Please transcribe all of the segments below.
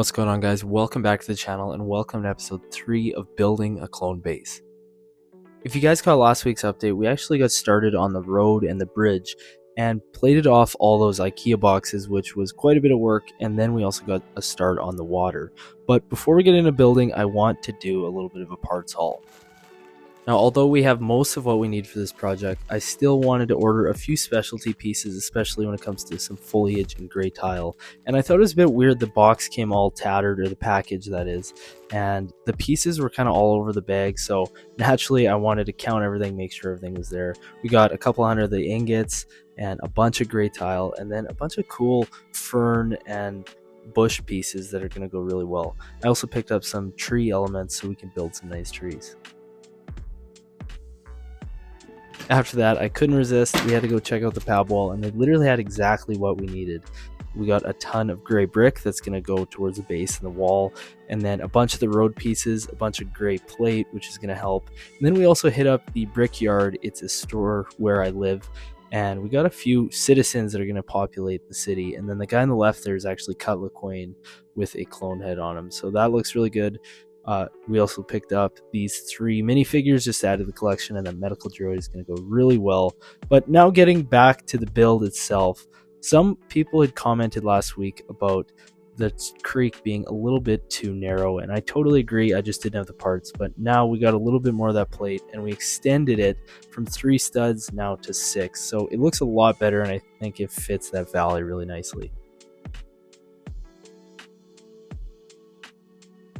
What's going on, guys? Welcome back to the channel and welcome to episode 3 of building a clone base. If you guys caught last week's update, we actually got started on the road and the bridge and plated off all those IKEA boxes, which was quite a bit of work, and then we also got a start on the water. But before we get into building, I want to do a little bit of a parts haul. Now, although we have most of what we need for this project, I still wanted to order a few specialty pieces, especially when it comes to some foliage and gray tile. And I thought it was a bit weird the box came all tattered, or the package that is, and the pieces were kind of all over the bag. So naturally, I wanted to count everything, make sure everything was there. We got a couple hundred of the ingots and a bunch of gray tile, and then a bunch of cool fern and bush pieces that are going to go really well. I also picked up some tree elements so we can build some nice trees. After that, I couldn't resist. We had to go check out the pad wall, and they literally had exactly what we needed. We got a ton of gray brick that's going to go towards the base and the wall, and then a bunch of the road pieces, a bunch of gray plate, which is going to help. And then we also hit up the brickyard. It's a store where I live, and we got a few citizens that are going to populate the city. And then the guy on the left there is actually Cutler Quain with a clone head on him, so that looks really good. We also picked up these 3 minifigures just added to the collection, and the medical droid is going to go really well. But now getting back to the build itself, some people had commented last week about the creek being a little bit too narrow, and I totally agree. I just didn't have the parts, but now we got a little bit more of that plate, and we extended it from 3 studs now to 6, so it looks a lot better, and I think it fits that valley really nicely.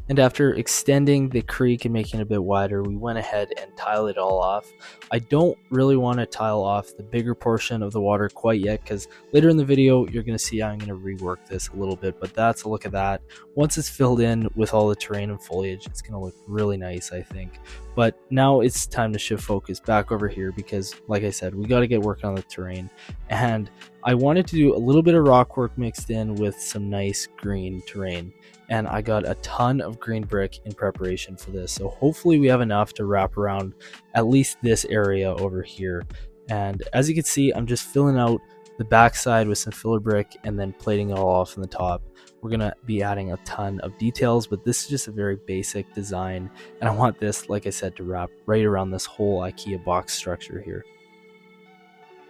And after extending the creek and making it a bit wider, we went ahead and tiled it all off. I don't really want to tile off the bigger portion of the water quite yet, because later in the video you're going to see I'm going to rework this a little bit, but that's a look at that. Once it's filled in with all the terrain and foliage, it's going to look really nice, I think. But now it's time to shift focus back over here, because like I said, we got to get working on the terrain, and I wanted to do a little bit of rock work mixed in with some nice green terrain. And I got a ton of green brick in preparation for this, so hopefully we have enough to wrap around at least this area over here. And as you can see, I'm just filling out the backside with some filler brick and then plating it all off on the top. We're gonna be adding a ton of details, but this is just a very basic design, and I want this, like I said, to wrap right around this whole IKEA box structure here.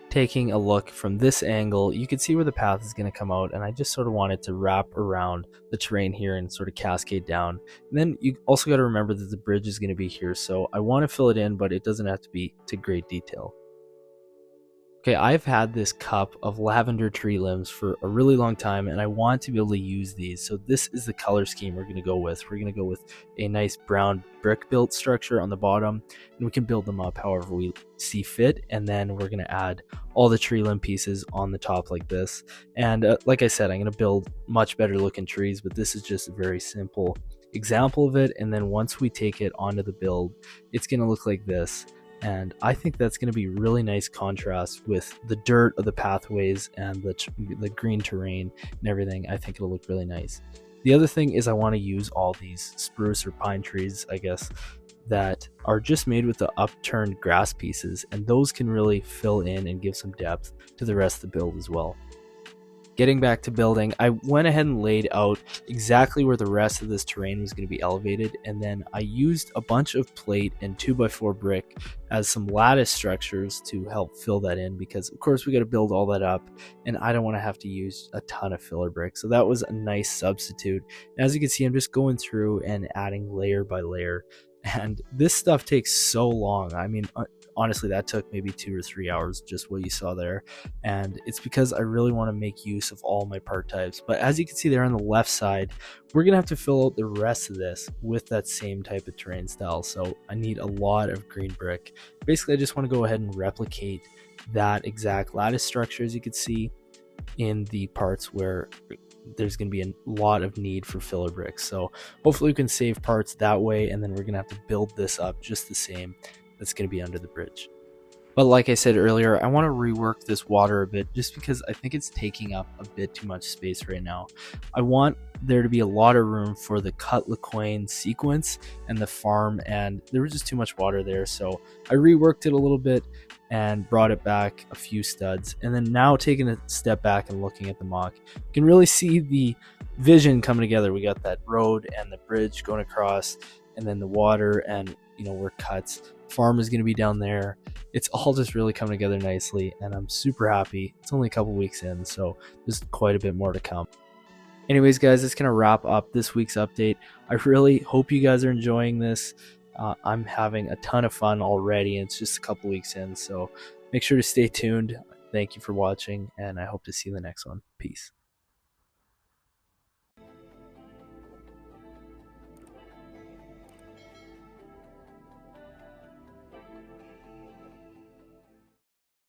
Taking a look from this angle, you can see where the path is going to come out, and I just sort of wanted to wrap around the terrain here and sort of cascade down. And then you also got to remember that the bridge is going to be here, so I want to fill it in, but it doesn't have to be to great detail. Okay, I've had this cup of lavender tree limbs for a really long time, and I want to be able to use these. So this is the color scheme we're going to go with. We're going to go with a nice brown brick built structure on the bottom, and we can build them up however we see fit. And then we're going to add all the tree limb pieces on the top like this. And like I said, I'm going to build much better looking trees, but this is just a very simple example of it. And then once we take it onto the build, it's going to look like this. And I think that's going to be really nice contrast with the dirt of the pathways and the green terrain and everything. I think it'll look really nice. The other thing is I want to use all these spruce or pine trees, I guess, that are just made with the upturned grass pieces, and those can really fill in and give some depth to the rest of the build as well. Getting back to building, I went ahead and laid out exactly where the rest of this terrain was going to be elevated, and then I used a bunch of plate and 2x4 brick as some lattice structures to help fill that in, because of course we got to build all that up, and I don't want to have to use a ton of filler brick, so that was a nice substitute. And as you can see, I'm just going through and adding layer by layer, and this stuff takes so long. I mean, honestly, that took maybe 2 or 3 hours, just what you saw there, and it's because I really want to make use of all my part types. But as you can see there on the left side, we're gonna have to fill out the rest of this with that same type of terrain style, so I need a lot of green brick. Basically, I just want to go ahead and replicate that exact lattice structure, as you can see, in the parts where there's going to be a lot of need for filler bricks. So hopefully we can save parts that way, and then we're going to have to build this up just the same. That's going to be under the bridge. But like I said earlier, I want to rework this water a bit just because I think it's taking up a bit too much space right now. I want there to be a lot of room for the cut LaQuain sequence and the farm, and there was just too much water there. So I reworked it a little bit and brought it back a few studs. And then now taking a step back and looking at the mock, you can really see the vision coming together. We got that road and the bridge going across, and then the water and where cuts. Farm is going to be down there. It's all just really coming together nicely, and I'm super happy. It's only a couple weeks in, so there's quite a bit more to come. Anyways, guys, that's going to wrap up this week's update. I really hope you guys are enjoying this. I'm having a ton of fun already, and it's just a couple weeks in, so make sure to stay tuned. Thank you for watching, and I hope to see you in the next one. Peace.